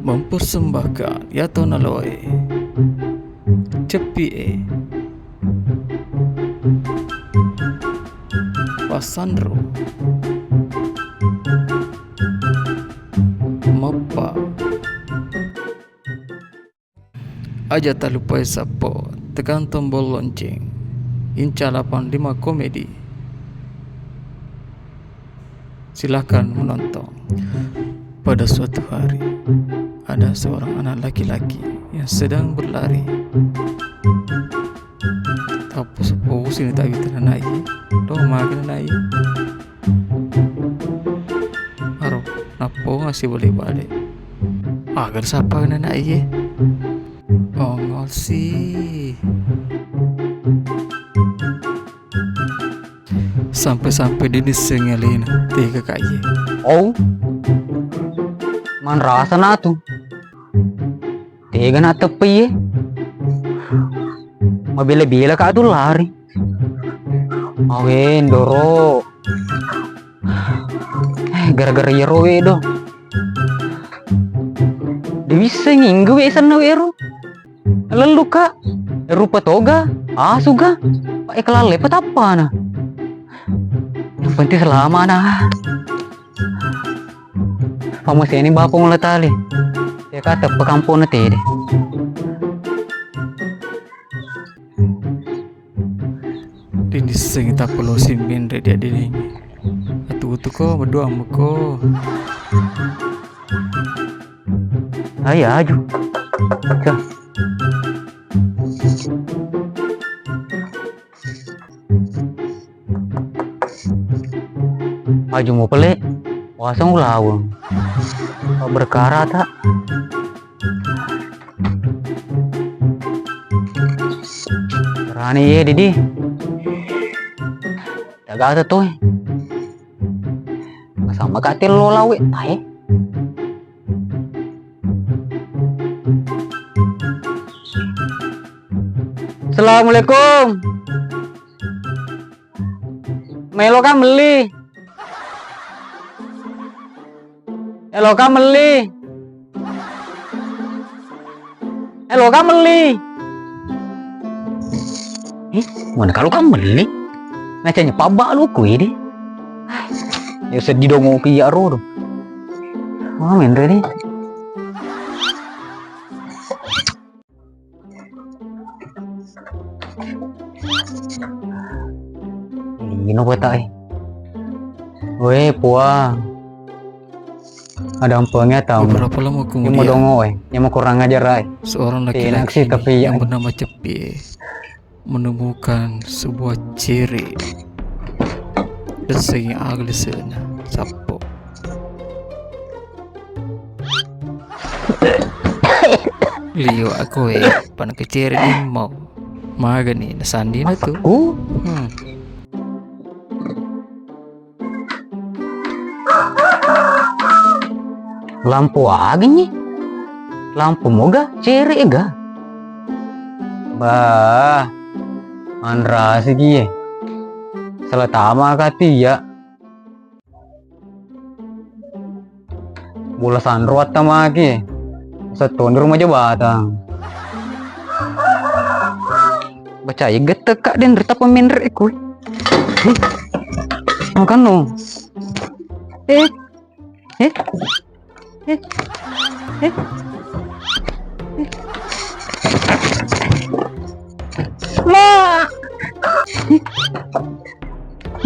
mempersembahkan Yato Naloe Cepie Pasandro Mapa aja tak lupa sapo tekan tombol lonceng Inca 85 Komedi. Silahkan menonton. Pada suatu hari ada seorang anak laki-laki yang sedang berlari. Apa sepupu sini tak bisa naik? Dong makin naik. Aduh, napo ngasih boleh balik? Agar siapa yang naik ya? Oh sih. Sampai-sampai dia disengelin tiga kaya. Oh, man rasa na tu. Tiga na tepi ye. Mabila-bila ka tu lari. Awen doro. Gara-gara yero we do. Dewi senginggu we sana wero. Lalu ka rupa toga, asuga. Pak eklale apa na? Yang penting selama na. Pamus ini bapong latali. Ya kata pekampung na tede. Dini sing tak perlu simbin dia dini. Atu ko berdua muko. Ayo aju. Cah. Aju mau pelek, wasang ulawang. Berkara tak? Rani ye didi. Jaga tuh. Sama katil lo lawe, tahe. Assalamualaikum. Melo kan beli. Hello Kameli. Hello Kameli. Mana kalau Kameli? Ngacanya pabak lu kui deh. Ya sedih dong mau kiyak ro dong. Wah main deh. Ini no petai. Weh puang. Ada ampangnya tahu. Beberapa lama kemudian, yang mau dongo, yang mau kurang ajar ay. Seorang laki-laki yang bernama Cepie menemukan sebuah ciri desing aglisena sapo. Liyo aku pan keciri ni mau magani nasandi na tu. Lampu lagi nih, lampu moga ceri ga, bah, andra segi, seletama kati ya, bola sandruat tamaki, setun di rumah jabatan, baca ya getek dan rita peminder ikut, makan no, Ma,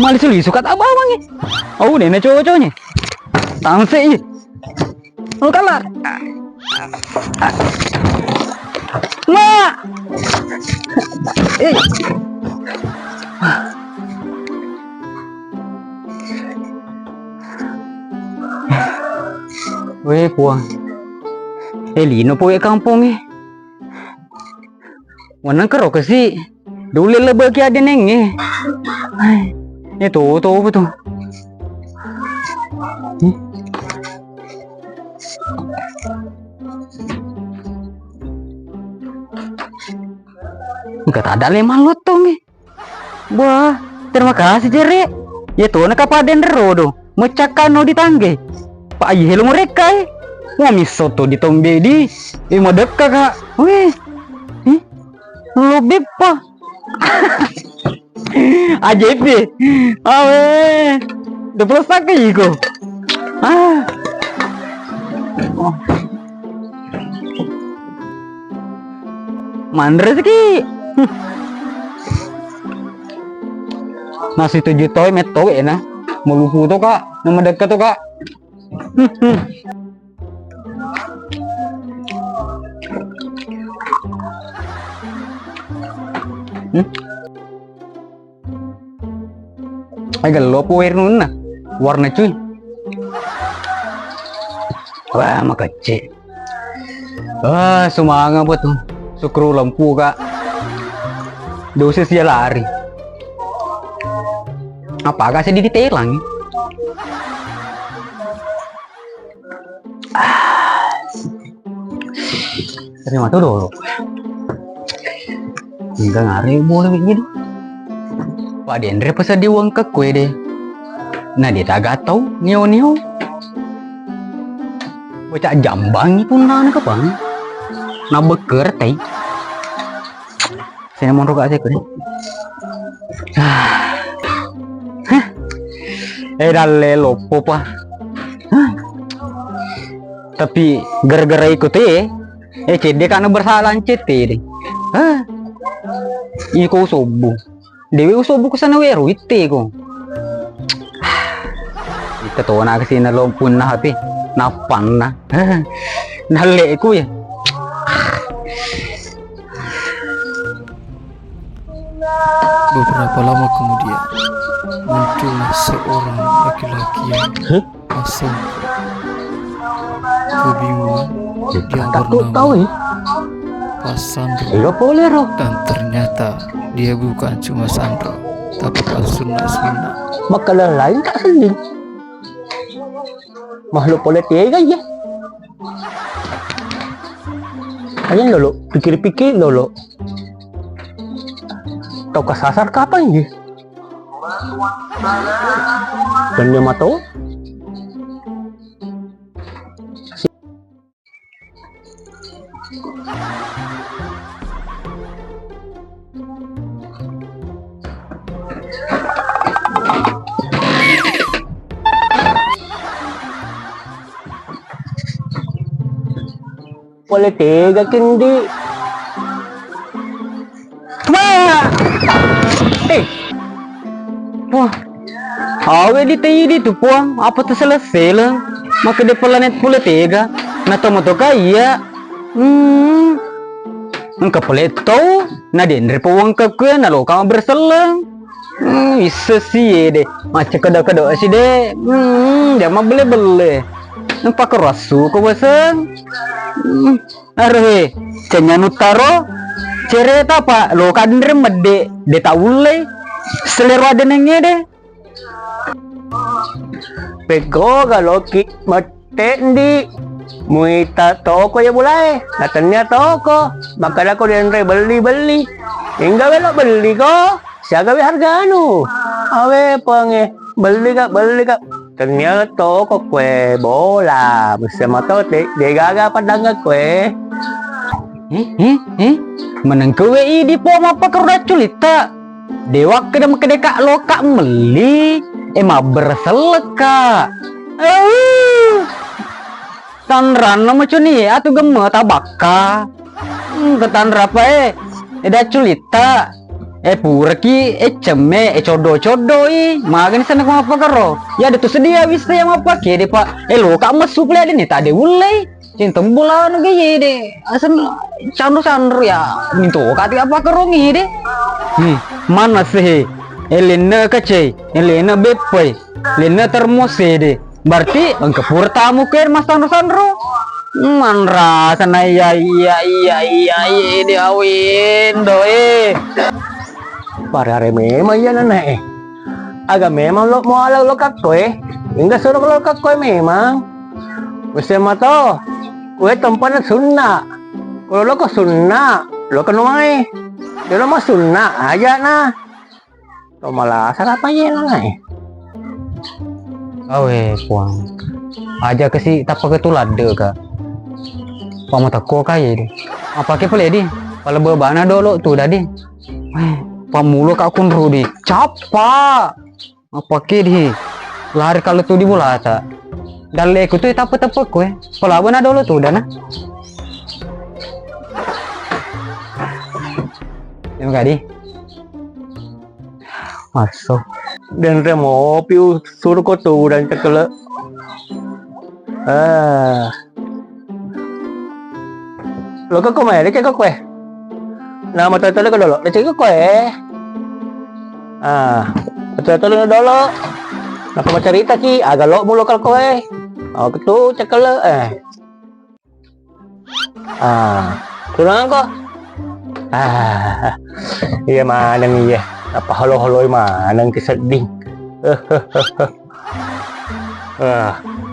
malis lu suka apa bang? Oh, nenek cowok-cowoknya, tangse ini, lu kalah, Ma, weh puang, lino po kampung wanang karo kasi, dulu lebih kia ada neng itu betul. Enggak ada lemah lotong Wah, terima kasih Jere. Ya tuh nak apa den rodo, mecakan no di tangge. Pak ayah lu mereka Wah, misoto di tombe di. Madeka kak. Wih. Lo bepa. Ajaib deh. Awe. Udah pelosak kayak gitu. Mandre sih. Nasi 7 toy meto na. Malupu to kak. Nama dekat to kak. Ay galo po nun na. Warna cuy. Wah makacik. Sumanga po tuh. Sukru lampu kak. Dosis dia lari. Apakah saya ditelang? Terima tuh dulu. Enggak ngari boleh begitu. Pak Dendre pesan di uang ke kue deh. Nah dia tak tahu nio. Baca jambang pun nana ke bang. Nah beker teh. Saya mau roga saya kue. Dalle lopo pa. Tapi gara-gara ikut cede karena bersalah cete deh. Iko sobu. Dewi usobu kesana weru ite ko. Ito to na kasi nalompun na hapi. Napan na. Nale ko ya. Beberapa lama kemudian muncullah seorang laki-laki yang masuk kebingungan. Dia bernama Pak Sandro. Dan ternyata dia bukan cuma Sandro, tapi Pak Sunda. Makanan lain tak sedih. Makhluk politik aja. Ayan lolo, pikir-pikir lolo. Tahu kesasar kapan ya? Dan dia matau? Politik kendi. Wah, awe di tuh puang, apa tuh selesai lah. Maka di planet politika, nah tomato kaya. Engkau peleto, nah Dendre puang ke kue, nah lo kamu berselang. Bisa sih deh, macam kada-kada sih deh. Dia mah beli. Nampak kerasu kau bosan. Arhe, cenyan utaro, cerita apa? Lo kadang mede, de taule, selera denengnya deh. Pego kalau ki mate ndi, muita toko ya bulai, datangnya toko, makanya aku Dendre beli, hingga belok beli ko, siaga harga anu, awe pange beli kak. Ternyata toko kue bola bersama tote dia gagal padang kue. Menang kue di pom apa kerja culita. Dewa kedem kedeka loka meli, emang berseleka. Tanran nama cuni atau gemme tabaka. Ketanra apa eda culita. Purki, ceme, codo, makan sana kau apa karo? Ya ada tuh sedia bisa yang apa kiri pak? Lo kamu masuk lihat ini tak ada ulai, cinta bulan gaya deh, asal sandro ya, minta kati apa karo nih deh? Mana sih? Elena kece, Elena bepai, Elena termos deh. Berarti engkau pur tamu ke mas sandro? Manra sana iya dia awin doi. Parare memang ya nana agak memang lo mau ala lo kakoi, enggak suruh lo kakoi memang. Bersama to, kue tempatnya sunnah. Kalau lo ke sunnah, lo ke numai, dia lo mah sunnah aja nah. Lo malah apa ya nana? Awe puang, aja ke si tak pakai tulade kak. Pamo tako kaya di. Apa ke pele di? Pala bebana dolo tuh dah di. Pamulo kak kunru di. Capa. Apa ke di? Lari kalau tuh di bola ta. Dalle ku tuh tapet-tapet kue. Pala bana dolo tuh dah na. Terima kasih. Masuk. Dan remo piu suruh ko tuh dan cekele. Lo ko komai dia cek kue. Nama tata ko dolo. Dia cek kue. Tata lo dolo. Nak mau cerita ki agak lo mulu kal kue. Oh gitu cekele Kurang ko. Iya mana nih ya? Apa halo-halo mana keseding?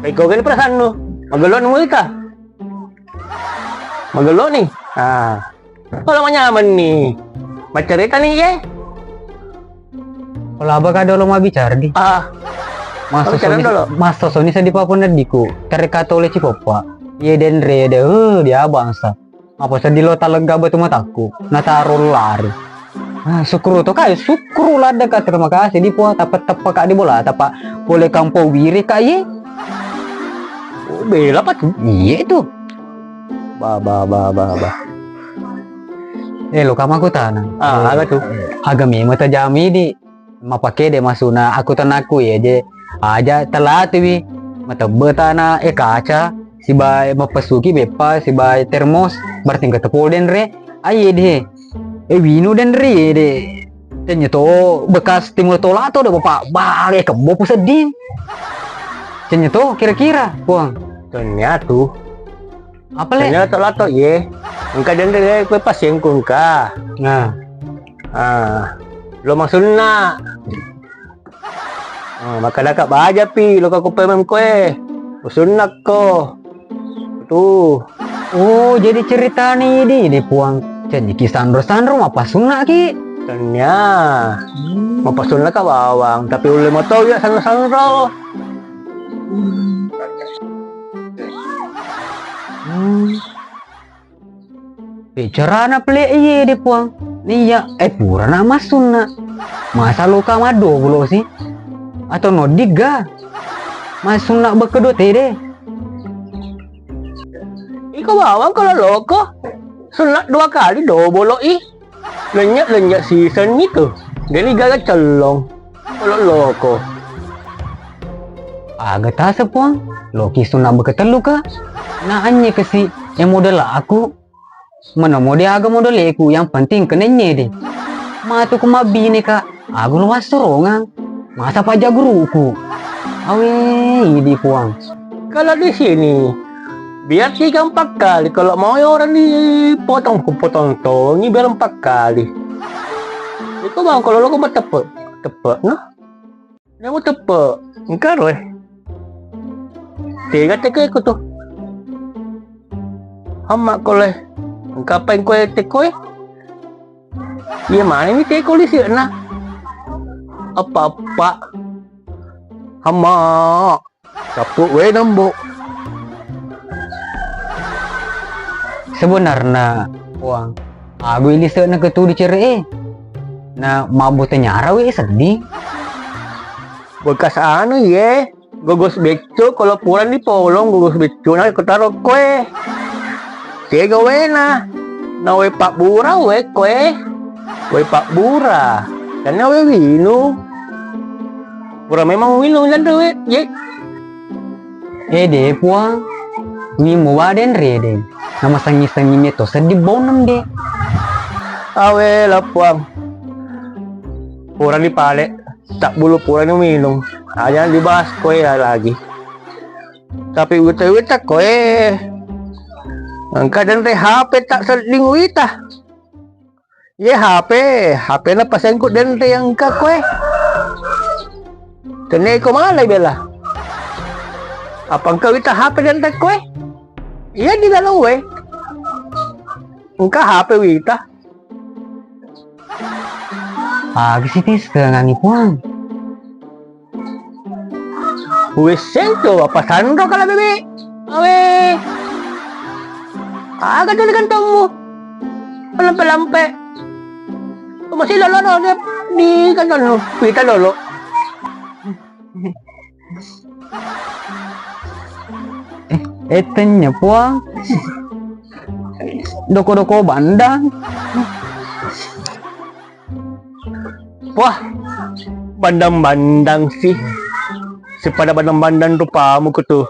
Ikaw gani perasaan no? Magalo mo ita? Magalo nih? Kalau manyaman nih, macerita nih ya? Kalau abang kada lo mau bicara di? Masa soni sa di papun nadiku, terkata oleh cipopa. Iya dan rede, dia bangsa. Apa sedih lo talega batu mataku, nataro lari. Syukur to kay, syukur lah dekat terima kasih di po tepat kak di bola, tapa boleh kampau wiri kak ye. Bela apa tuh? Iya itu. Ba. Lo kamu aku tanah. Agak tuh. Agak mimo tajami di. Mapake de masuna aku tanaku ya je. Aja telat wi. Mata betana kaca. Si bay mapasuki bepa si bay termos berarti ketepol den re. Aye deh. Wino dan re de. Ternyata bekas timur tolato de bapak bare kebo sedih. Ternyata kira-kira puang. Ternyata apa le? Ternyata tolato ye. Engka den re kue pasien kungka. Nah. Lo maksudna. Maka dah kak baja pi lo kak pemem kue. Maksudna ko. Tuh. Oh, jadi cerita nih di puang. Jadi kisandro apa sunna ki? Ternyata. Apa sunna ka bawang, tapi uleh mau tahu ya sandro. Bicara na pele iye di puang. Iya, pura nama sunna. Masa luka mado bulo sih? Atau nodiga? Mas sunna bekedot deh. Ikaw bawang kalau loko. Sunat 2 kali dobolo Lenyak season itu. Jadi gagal celong. Kalau loko. Agak tasa puang. Loki sunat beketelu ka. Nah anye kesi yang model aku. Mana model agak model aku yang penting kenanya deh. Matu kumabini ka. Aku luas sorongan. Masa pajak guruku. Awe ini puang. Kalau di sini biar 3-4 kali. Kalau mau orang dipotong ini biar 4 kali. Itu bang kalau lo mau tepet no? Dia mau tepet engkau loh 3 teko ikut tuh hamak koleh engkau apa yang kue teko iya mana ini teko di sini apa hamak kapuk we nambok. Sebenarnya puang aku ini sana ketu di cere nah mabut nyara we sedih bekas anu ye gogos beco kalau pulang di polong gogos beco na ketaro kue tiga wena na we pak bura we kue we pak bura dan na we winu pura memang winu dan we ye deh puang wimu waden rede nama sangi meto sedih bonam deh awe lah puang pura di pale tak bulu pura ni minum jangan dibahas kue lagi tapi wita kue angka dan teh HP tak sering wita ye HP na pasengkut dan teh angka kue tenai ko malay bela apa engkau wita HP dan teh kue iya di dalam we engkau HP wita kesitis ke ngangi puang wis sento apa sandro kala bebe awe Agak dari kantongmu. Lampe-lampe. Masih lolo no, di kantong pita lolo. Etenya puang. Doko-doko bandang. Wah, bandang-bandang sih. Sepada bandang-bandang rupamu ke tuh.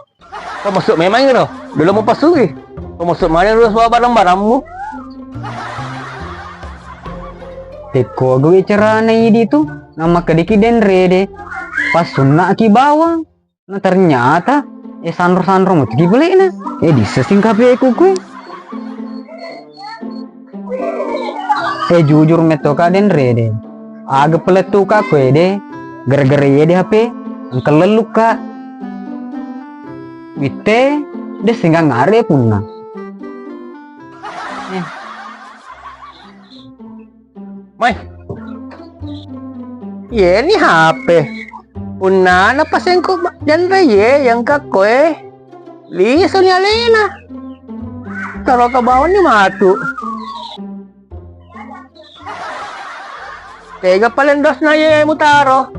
Kau masuk memang itu. Dulu mau pasuri. Kau masuk mana dulu bawa barang-barangmu? Teko gue cerana ini tuh. Nama kediki den rede. Pas sunna ki bawang. Nah ternyata sandro-sandro mau tiki beli na. Disesing kape ku gue. Jujur meto ka den rede. Aga peletu ka kue de. Gara-gara ye de HP. Angkel leluk ka. Wite. Dia sehingga ngare punna. Mai. Ye ni HP. Punna na pasen ko dan ye yang ka kue. Liso ni alena. Taruh ke bawah ni matu. Tega palendos na ye mutaro.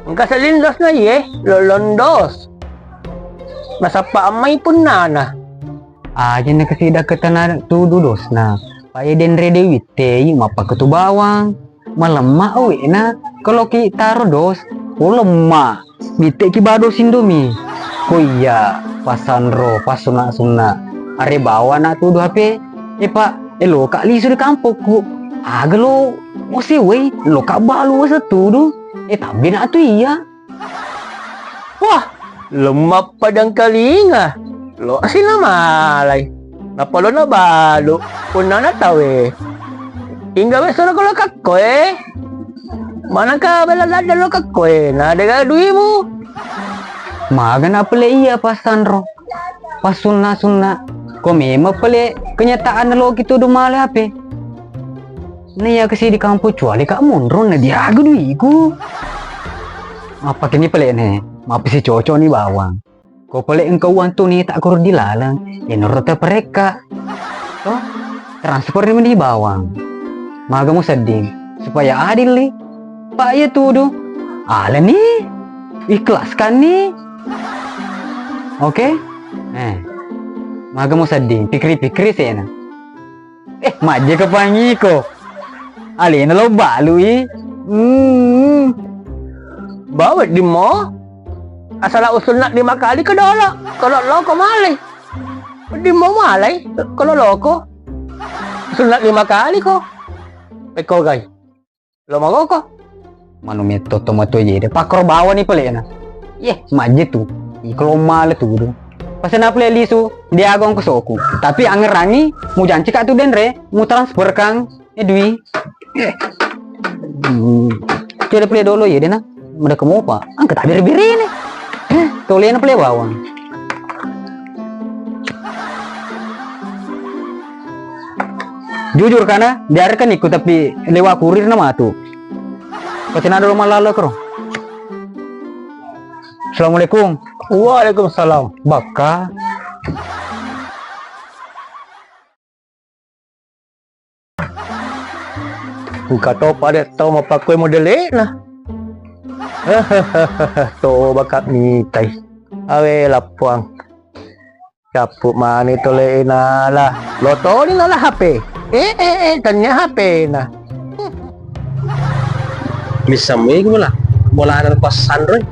Engka salindos na ye lolondos. Nasapa amay pun nana. Aja na kasi dakatan tududos na. Paya den rede wite mapa ketu bawang. Malemma awe na. Kalau ki taro dos. Lemah. Wite ki bados indomie. Ko iya pasandro pasuna-suna. Are bawa na tudu HP. Pak, lo kak lisu di kampungku. Aga lo osi we lo kak balu satu. Tapi na tu iya. Wah, lemah padang kalinga. Lo asin na malay. Napalo na balo. Puna na tawe. Hingga besok lo kakkoe. Mana ka belalada lo kakkoe. Nada dui mo. Maga na pala iya pasandro. Pasuna-suna. Kau memang pala kenyataan na lo gitu dumale HP. Naya kasi di kampung cuali kak mundur na dia agak duiku. Apa kini pala ne? Mapa si cocok ni bawang. Kau pala engkau wantu ni tak kurang dilalang. Nurut mereka. Toh transfer ni bawang. Maga mo sedih supaya adil nih. Pak ya tuduh. Ala nih. Ikhlaskan nih. Oke? Maga mo sedih. Pikir-pikir sih na. Maje ke pangiko. Alina lo balui. Bawat di mo. Asal usul nak 5 kali ke dolo. Kalau lo ko malay. Di mo malay. Kalau lo ko. Usul nak 5 kali ko. Eko guys. Lo mau ko. Manu meto tomato ye de pakro bawa ni pale na. Maje tu. Kalau male tu do. Pas na pale lisu dia agong ke soku. Tapi angerangi mu janji kak tu denre mu transfer kang dui. Kira pale dolo ye de na. Mudah kamu apa? Angkat tak biri-biri ni. Tolian pale bawang. Jujur karena biarkan ikut tapi lewat kurir nama tu. Pacina dulu malala kro. Assalamualaikum. Waalaikumsalam. Baka. Buka to pada tau mapakwe modele na. To bakak nitai. Awe lapuang. Capuk mani tole na lah. Loto ni na lah HP. Tanya HP na. Bisa mui lah. Bola ada pas Android.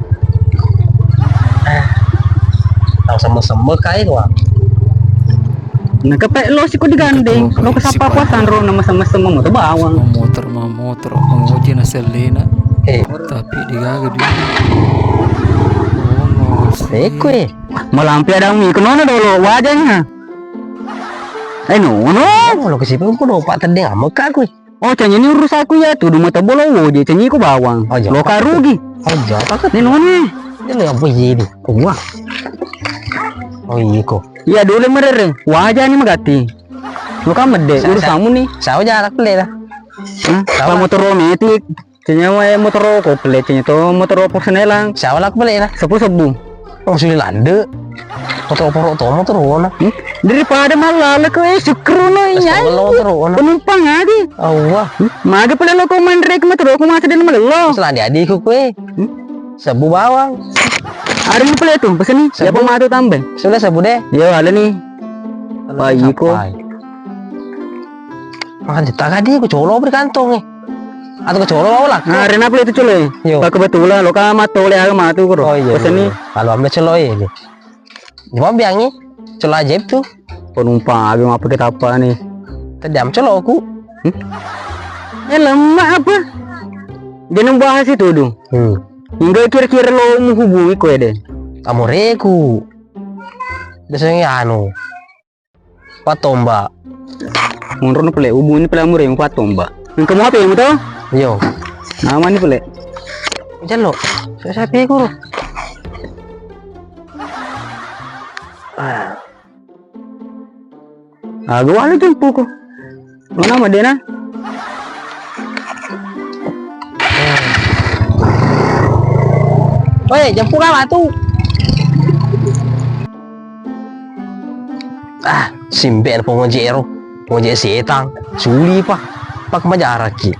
Tahu sama-sama kayak gua. Nah kepek lo sih kok digandeng. Lo kesapa apa Sandro nama sama-sama motor bawang. Motor menguji na selena. Tapi digaga dia. Kue. Malampi ada mi kenapa dulu wajahnya. No. Lo kesipun ku dopak tadi amak aku. Oh canya ini urus aku ya tuh mata bolo dia canya ku bawang. Lo karugi. Aja pakat Ini nona. ini apa jadi? Gua. Oh iya kok. Iya dulu merere. Wajahnya magati. Lo kan mede urus kamu nih. Sao jarak beli lah. Kalau motor rometik. Canya motor komplit canya to motor personelang. Sao lah beli lah. Sepu. Oh sudah landek. Potong motor ona. Daripada malah ko sukrono nyai. Motor ona. Penumpang lagi. Awah. Maga pala lo ko man rek motor ko masa din malo. Sela adik-adikku kue. Sabu bawang. Ada yang pala tuh pesan nih. Siapa mau tambah? Sudah sabu deh. Ya ada nih. Bayi ko. Makan ditagadi ku colo berkantong nih. Atau ke colo lah. Nah, Rena pala itu culo. Yo. Kebetulan lo ka matole aga matu ko. Oh iya. Pesan nih. Kalau ambil celo ini. Gimana biangnya? Celo ajaib tuh. Penumpang aga apa kita apa nih? Tedam celo aku. Lama apa? Jangan bahas itu dong. Hingga kira-kira lo menghubungi ko deh. Amoreku. Biasanya anu. Patomba. Mundur nih pala hubungi pala mure yang patomba. Yang kamu apa yang tahu? Yo. Nama nih pala. Jalo. Saya pikir. Aga wala jumpo ko. Mana madena? Woi, jemput apa tuh? Simpen pengojero setang, suli pa, pak majara ki.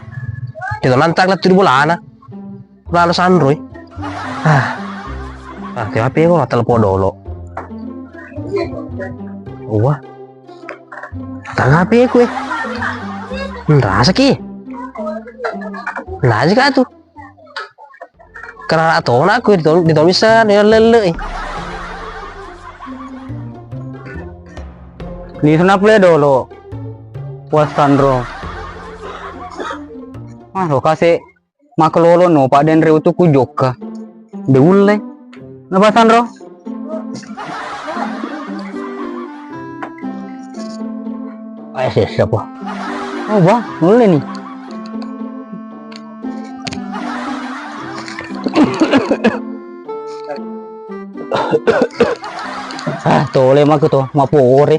Kita nantak lah tuh bulan, lalu sandroy. Kaya apa ya kok telepon dulu. Wah, tangga apa ya kue? Rasa ki, nasi kah tuh? Karena atau aku ditulisan ya lele. Ni sana pala dolo. Was Sandro. Lo kasi makalolo no pa den reu tu kujok ka. Deulay. Napa Sandro? Ay, siapa? Oh wah, mulai nih. Tole mak to, mapore.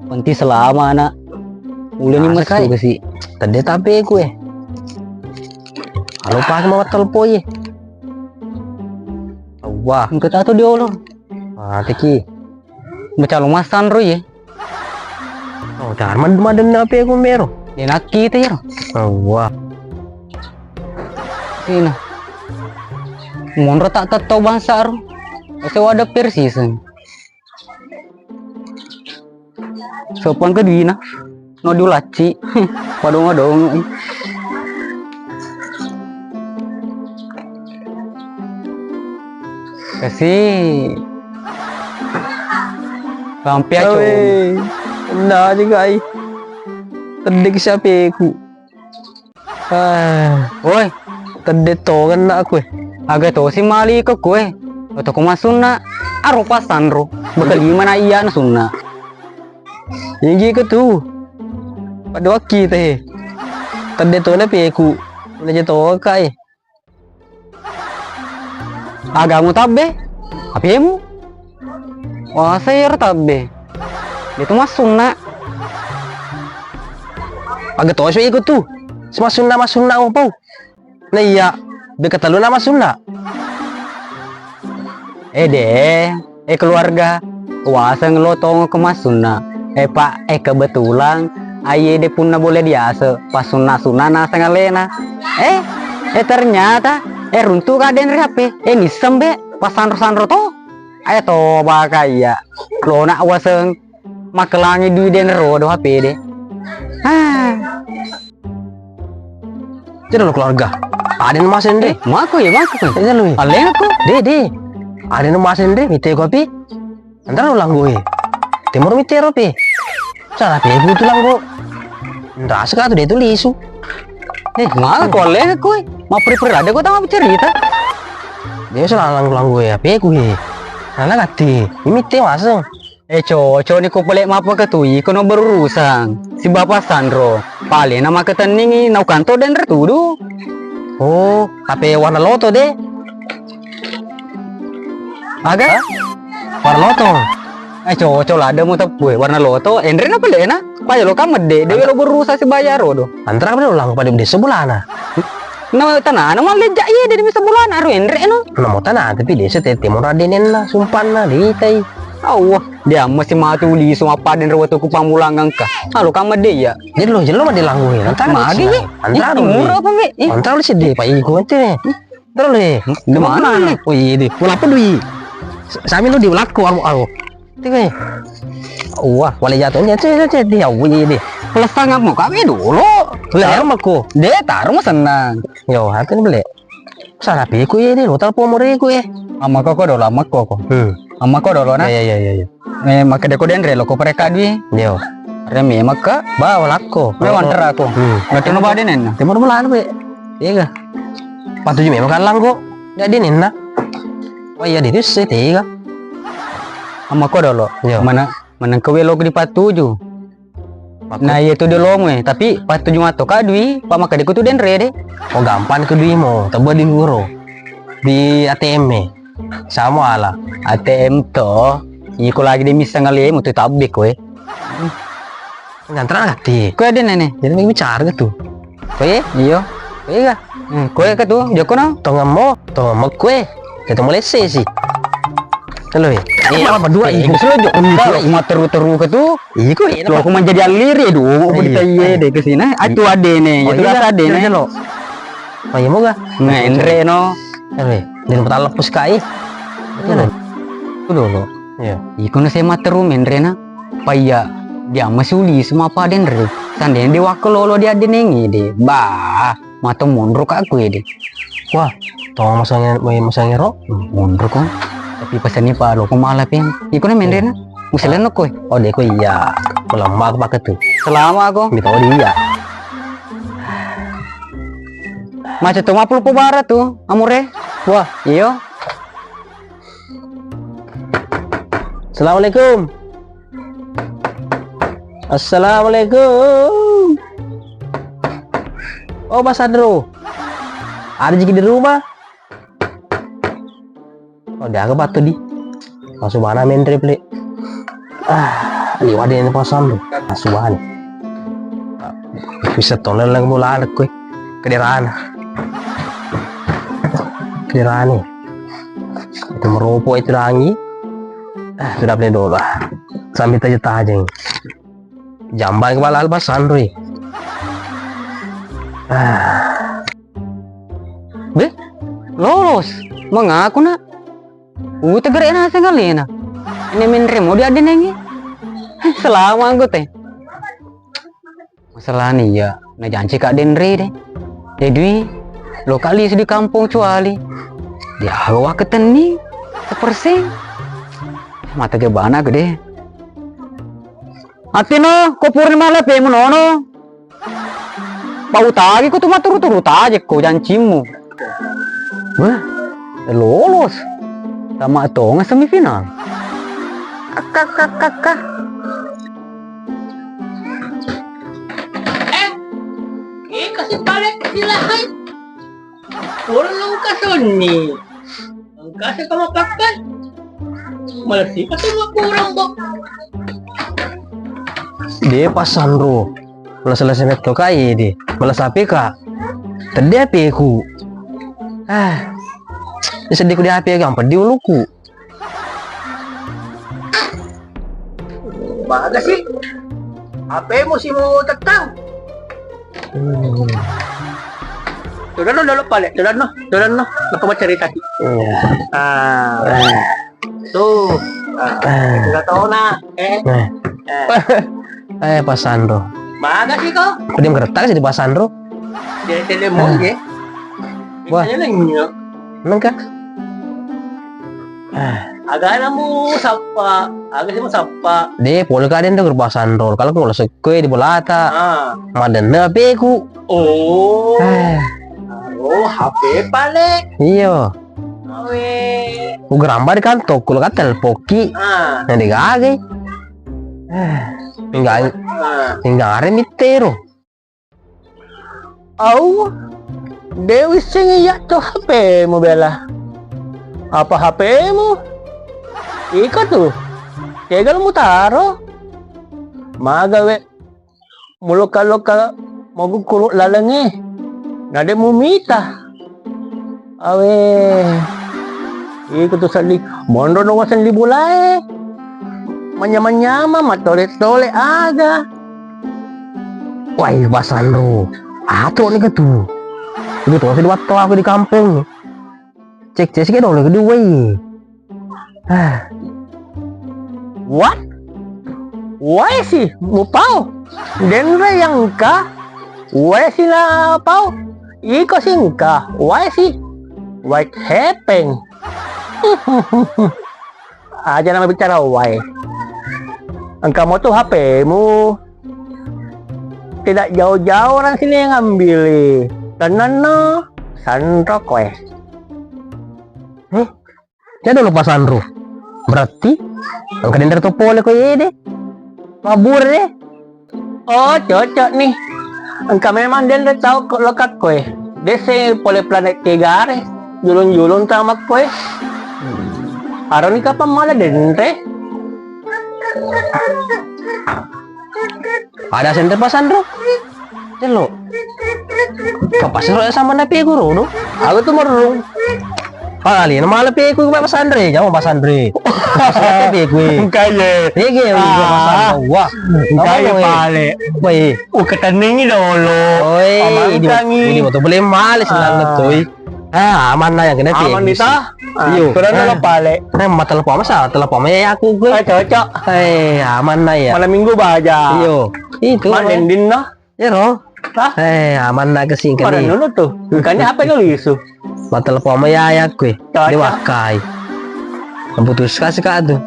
Penting selama anak. Udah nih mereka sih. Tadi tapi gue. Kalau pakai mau telepon ya. Wah, Kita tuh diolor. mati ki. Baca lo Mas Sandro ya. Oh, jangan maden apa gue mero. Enak kita ya. Wah. Sini. Monro tak tahu bangsa ro. Saya wadah persisen. Sopan ke dina. No diulaci. Padong-padong. Kasih. Sampai aja. Nah juga ai. Tadi siapa aku? Woi, Tadi to kan aku. agak to si mali ke kue. Atau kau masuk na. Arupa Sandro. Bakal gimana iya na sunna. Yang gitu tuh. Pada waktu teh. Tadi to na peku. Udah jatuh kai. Agamu tabe. Apiemu? Wah, saya tabe. Itu mas sunna. Agak to siya ikut tuh. Mas sunna oh pau. Nah iya. Dekat lu nama sunna. Deh. Keluarga. Kuasa ngelotong ke mas sunna. Pak, kebetulan. Aye de pun boleh diasa. Pas sunna nasa ngalena. Ternyata. Runtuh kaden rapi. Nisem be. Pas sandro to. To bakaya. Lo nak waseng. Makelangi duit den rodo HP deh. Jadi lo keluarga. Ada nama sendiri. Maku ya. Ini lu. Aleng aku. Dede. Ada nama sendiri. Mite kopi. Antara ulang gue. Timur mite ropi. Salah pebu itu lang gue. Nggak suka tuh dia tuh lisu. Malah kau aleng aku. Mau prepare ada kau tahu cerita. Dia salah lang gue ya. Peku he. Nana kati. Ini mite maseng. Cocok nih kau pelek apa ketui. Kau berurusan. Si bapak Sandro. Paling nama keteningi. Nau kantor dan retudu. Oh, HP warna loto deh. Agak? Warna loto. Cocok lah ada mau gue warna loto. Endre apa lena? Paya lo kamu deh. Dewi lo berusaha si bayar do. Antara apa ulang pada di sebelah nah. No tanah no malejak ye dari misa bulan aru endre no. Namo tanah tapi dia setete mo radenen na sumpan na ditai. Awah, dia masih matuli semua paden rawat ku pamulangang ka. Halo kamu dia ya. Jelo mah dilanggu ya. Antara Madi ye. antara Murah apa be? antara lu sedih pak iku ente. Terus le. Gimana? Oh iya deh. Pula apa dui? Sami lu diulakku aku. Tiga. Wah, wala jatuhnya cek dia iya deh. Plus sangat mau kami dulu. Taruh aku. Dia taruh mah senang. Yo, hati ni beli. Sana piku ya deh. Lo telepon mau riku ya. Ama koko dulu, ama koko. Ama koko dulu na. Ya. Maka deko dendre lo ko mereka di. Yo. Remi maka Bawa lakko. mewan tera aku. Ngerti no baden na. Timur bulan be. Iya ga. Patuju memang kan langgo. Jadi nina. Oh iya di sih tiga. Ama ko dulu. Yo. Mana kewe lo di patuju. Nah itu dulu mwe, tapi patuju mato kadui, pak maka deko tu dendre deh. Oh gampang ke duit mo. Tebel di guru. Di ATM sama lah. ATM to. Iko lagi di misa ngali mo tu tabik we. Ngantara ngerti. Ko ada nene. Jadi mau bicara gitu. Kue, Iyo. kue ga. Ko ka tu, joko no. Tongam kue. Kita mulai sesi. Halo ya. Iya, berdua iku selojok. Kalau cuma teru-teru ke tu, Iku lo aku menjadi alir ya dulu. Aku ditanya deh ke sini. Itu ade nih, itu rasa ade nih lo. Oh iya mau ga. Ngendre no. Halo ya. Di tempat lepus kai. Itu dulu. Iya. Iku na saya materu mendre na. Paya dia masih uli semua apa dendre. Sandene dia wakololo dia ade nengi deh. Bah, mata mundur kak aku deh. Wah, tong masangnya ro. Mundur kok. Tapi pesan ni pak lo kau malah pin. Iku na mendre na. Musalan no koi. Oh deko iya. Melemah pakai tuh. Selama aku. Minta dia. Macam tu 50 po barat tu, amore. Wah, iyo. Assalamualaikum. Assalamualaikum. Oh Mas Andro. Ada jiki di rumah? Oh dia ke batu di. Masuk mana main triple. Ini wadah yang pasang tuh. Masuk mana? Bisa tonel lang mula anak gue. Kederaan nih. Itu meropok itu lagi. Sudah beli dulu lah. Sambil taja-taja. Jamban kepala Albas Android. Be, lolos. Mengaku nak. Tegerin nasi kali na. Ini menre mau dia ada nengi. Selama aku teh. Masalah nih ya. Na janji kak denre deh. Jadi lo kali di kampung cuali. Dia bawa keteni. Sepersen. Mata jebana gede. Atino, ko purni malah pe monono. Pau tagi ko tu maturu-turu aja ko jancimu. Wah, lolos. Sama itu nggak semifinal. Kakak. Kasih balik silahkan. Kurang lang kasoni. Ang kasi ka mapakkan. Malasi kasi makurang bo. Dia pas Sandro. Kalau selesai meto kai di. Balas HP kak. Tadi HP ku. Sedih ku di HP yang pedih uluku. Baga sih. HP mo si mo tatang. Tudan no lalo pala. Tudan no. Nakamatcerita. Tuh. Nggak tahu na. Pas Sandro. Baga sih ko. Dia mengeretak sih di Pas Sandro. Tele mo ya. Wah. Bisa lang nyo. Emang kak? Agak mo sapa. Dia boleh kadang tuh Pas Sandro. Kalau nggak sekue di bolata. Madana HP ku. Oh. HP pala. Iya. Awe. Ku gerambar kan toko kan telpoki. Nanti gage. Enggak are mitero. Au. Dewi sing iya to HP mo bela. Apa HP mo? Ika tuh. Tegal mo taro. Magawe. Muloka-loka magugkulo lalangi. Nade mumita. Awe. Iko to sa di. Mondo no wasan di bulay. Manyama-nyama, matole-tole aga. Wah, Mas Sandro. Ato nih ketu. Itu tuh si waktu aku di kampung. Cek sih kan oleh kedua. What? Why sih? Mo pao? Denre yang ka? Why sih na pao? Iko sih ka? Why sih? What happened? Aja nama bicara why. Ang kamu tuh HP mu tidak jauh-jauh orang sini yang ambil. Tenan no, Sandro kowe. Jadi lupa Sandro. Berarti ang kalender to pole ko deh. Mabur deh. Oh, cocok nih. Engkau memang dia tahu kok lokat kowe. Dese pole planet Tegare. Julun-julun sama kowe. Aron ni kapan malah dente? Ada senter Pak Sandro. Jelo. Kapas Sandro sama napi guru no. Aku tuh merung. Kali nama lepi ku Pak Sandre, jangan Pak Sandre. Lepi ku. Kaya. Ege Pak Sandro. Wah, Kaya pale. Woi. Keteningi dulu. Oi, ini betul boleh males banget tuh. Aman lah yang kena pi. Aman dita. Iyo. Kurang lo pale. Mah telepon masa telepon ya aku gue. Cocok. Aman lah ya. Malam minggu baja. Iyo. Itu. Malendin no. Ya roh. Aman lah kesing Orang kali. dulu tuh. Bukannya apa lo isu? Mah telepon ya gue. Dia wakai. Putus kasih kak tuh.